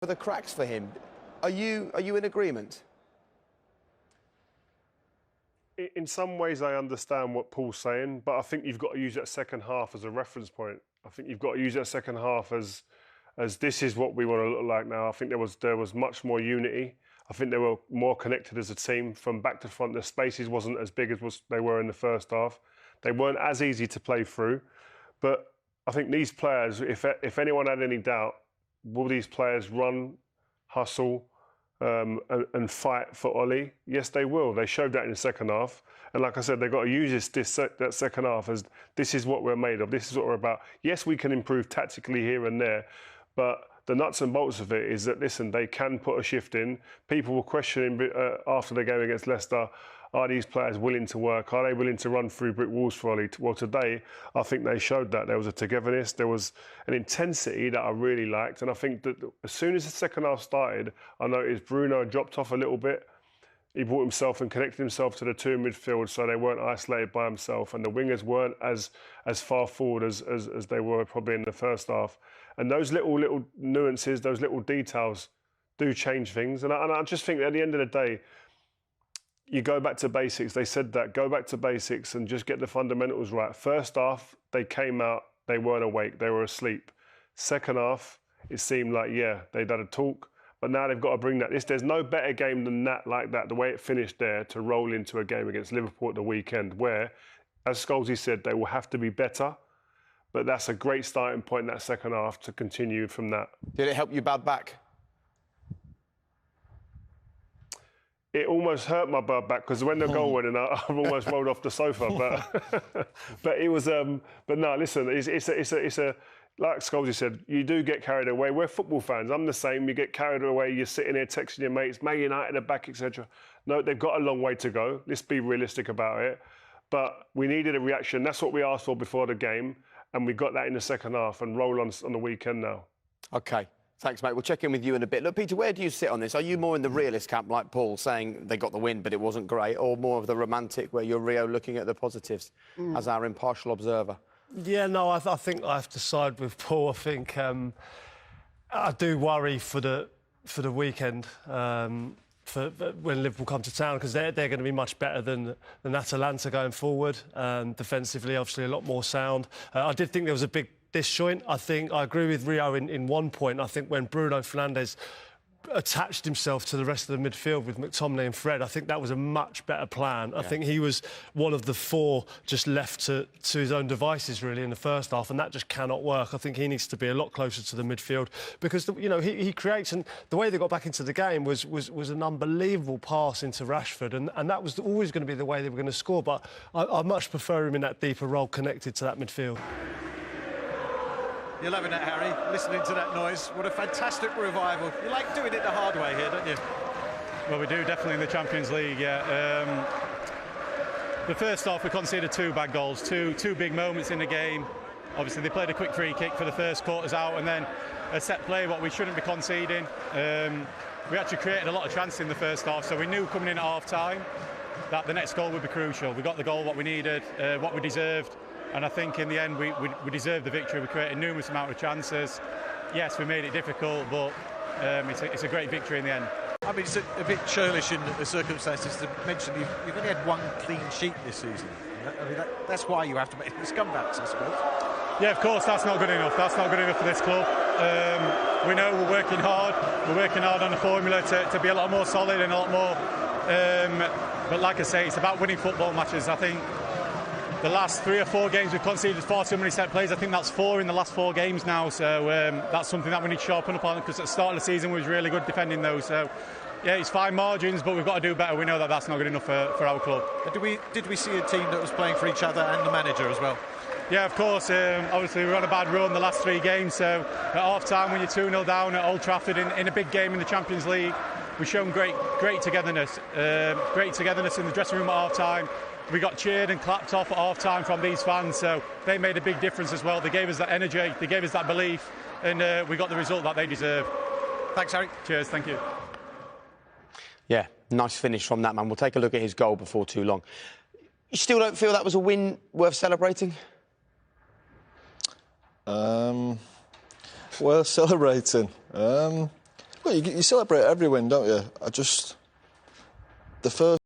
for the cracks for him. Are you in agreement? In some ways, I understand what Paul's saying, but I think you've got to use that second half as a reference point. I think you've got to use that second half as this is what we want to look like now. I think there was much more unity. I think they were more connected as a team from back to front. The spaces wasn't as big as they were in the first half. They weren't as easy to play through, but I think these players, if anyone had any doubt, will these players run, hustle, and fight for Ollie? Yes, they will. They showed that in the second half. And like I said, they've got to use that second half as this is what we're made of. This is what we're about. Yes, we can improve tactically here and there, but the nuts and bolts of it is that, listen, they can put a shift in. People were questioning after the game against Leicester, are these players willing to work? Are they willing to run through brick walls for Ollie? Well, today, I think they showed that. There was a togetherness, there was an intensity that I really liked. And I think that as soon as the second half started, I noticed Bruno dropped off a little bit. He brought himself and connected himself to the two in midfield so they weren't isolated by himself. And the wingers weren't as far forward as they were probably in the first half. And those little nuances, those little details do change things. And I just think that at the end of the day, you go back to basics. They said that, go back to basics and just get the fundamentals right. First half, they came out, they weren't awake, they were asleep. Second half, it seemed like, yeah, they'd had a talk, but now they've got to bring that. There's no better game than that, like that, the way it finished there, to roll into a game against Liverpool at the weekend, where, as Scholesy said, they will have to be better, but that's a great starting point in that second half to continue from that. Did it help you bad back? It almost hurt my bad back because when the goal went in, I've almost rolled off the sofa. But it was. But no, listen, it's a like Scholesy said, you do get carried away. We're football fans. I'm the same. You get carried away. You're sitting here texting your mates, Man United are back, etc. No, they've got a long way to go. Let's be realistic about it. But we needed a reaction. That's what we asked for before the game, and we got that in the second half and roll on the weekend now. Okay. Thanks, mate. We'll check in with you in a bit. Look, Peter, where do you sit on this? Are you more in the realist camp, like Paul, saying they got the win, but it wasn't great, or more of the romantic, where you're Rio looking at the positives as our impartial observer? Yeah, no, I think I have to side with Paul. I think I do worry for the weekend for when Liverpool come to town, because they're going to be much better than Atalanta going forward. Defensively, obviously, a lot more sound. I did think there was a big disjoint. I think I agree with Rio in one point. I think when Bruno Fernandes attached himself to the rest of the midfield with McTominay and Fred, I think that was a much better plan. I think he was one of the four just left to his own devices, really, in the first half, and that just cannot work. I think he needs to be a lot closer to the midfield because, he creates, and the way they got back into the game was an unbelievable pass into Rashford, and that was always going to be the way they were going to score, but I much prefer him in that deeper role connected to that midfield. You're loving it, Harry, listening to that noise. What a fantastic revival. You like doing it the hard way here, don't you? Well, we do, definitely in the Champions League, yeah. The first half, we conceded two bad goals, two big moments in the game. Obviously, they played a quick free kick for the first quarters out, and then a set play, what we shouldn't be conceding. We actually created a lot of chances in the first half, so we knew coming in at half-time that the next goal would be crucial. We got the goal, what we needed, what we deserved. And I think in the end we deserved the victory. We created a numerous amount of chances. Yes, we made it difficult, but it's a great victory in the end. I mean, it's a bit churlish in the circumstances to mention you've only had one clean sheet this season. I mean, that's why you have to make these comebacks, I suppose. Yeah, of course, that's not good enough. That's not good enough for this club. We know we're working hard. We're working hard on the formula to be a lot more solid and a lot more... but like I say, it's about winning football matches. I think the last 3 or 4 games we've conceded far too many set plays. I think that's 4 in the last 4 games now. So that's something that we need to sharpen up on, because at the start of the season we was really good defending those. So yeah, it's fine margins, but we've got to do better. We know that that's not good enough for our club. Did we see a team that was playing for each other and the manager as well? Yeah, of course. Obviously, we're on a bad run the last 3 games. So at half-time, when you're 2-0 down at Old Trafford in a big game in the Champions League, we've shown great togetherness. Great togetherness in the dressing room at half-time. We got cheered and clapped off at half-time from these fans, so they made a big difference as well. They gave us that energy, they gave us that belief, and we got the result that they deserve. Thanks, Harry. Cheers, thank you. Yeah, nice finish from that man. We'll take a look at his goal before too long. You still don't feel that was a win worth celebrating? Worth celebrating. Well, you celebrate every win, don't you? The first